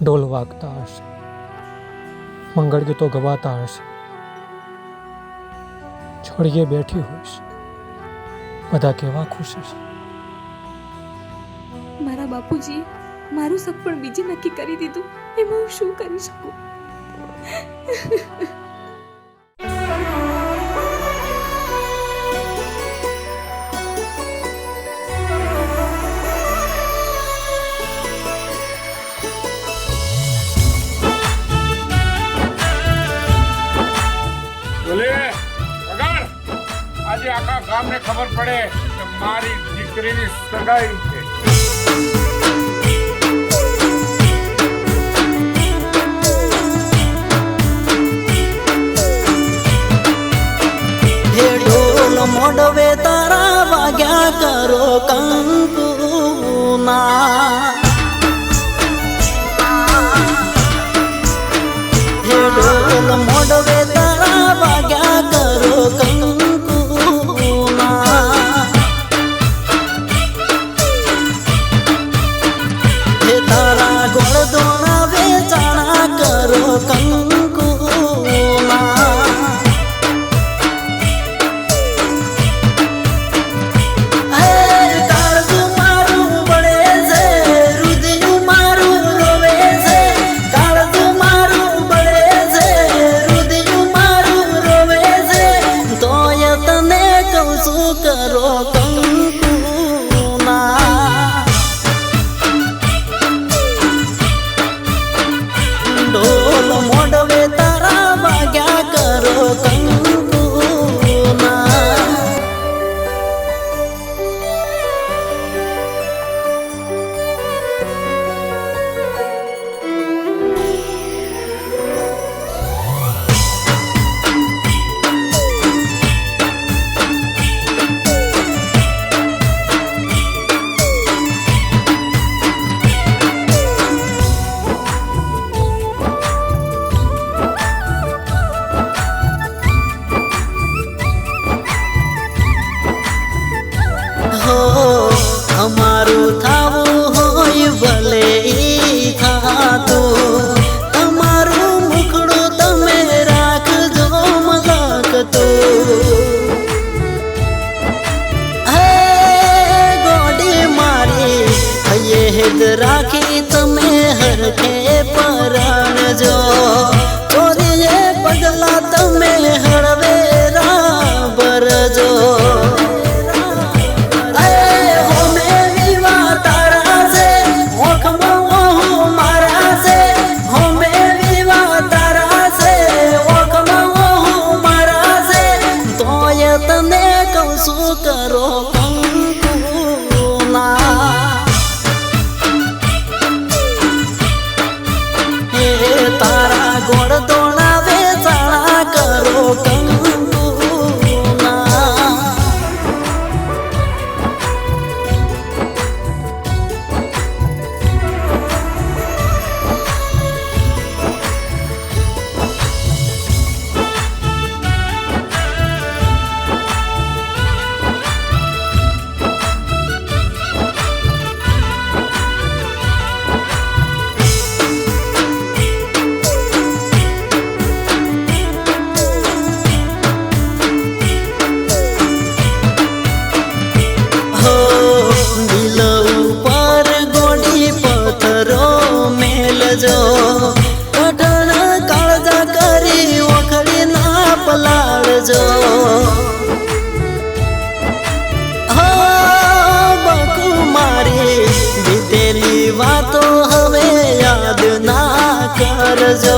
ઢોલ વાગતા હશે, મંગળ ગીતો ગવાતા હશે, છોડીએ બેઠી હોઈશ, બધા કેવા ખુશ છે. મારા બાપુજી મારું સપનું બીજે નક્કી કરી દીધું, એમાં હું શું કરી શકું? આજે આખા ગામને ખબર પડે કે મારી દીકરીની સગાઈ છે. હે ઢોલ મોડવે તારા વાગ્યા કરો કંકુના, હે ઢોલ મોડવે તારા વાગ્યા કરો કંકુના, હે તારા ગોળ દોણા વેચાણા કરો કંકુના. ઢોલ મોડવે તારા વાગ્યા કરો કંકુના. અમારું થાવું હોય ભલે ઈ થાતું, તમારું મુખડું તમે રાખજો મલકતું. હે ગોડી મારી હેદ રાખી તમે હરખે પરણજો, ચોરીએ પગલા તમે હળવેરા ભરજો. શું કરો કંકુના, હે તારા ગોળ દોણા વેચાણા કરો કંકુના. પઠણ કાળજા કરી ઓખડી ના પલાળજો. બકુ મારી બીતેલી વાતો હવે યાદ ના કરજો.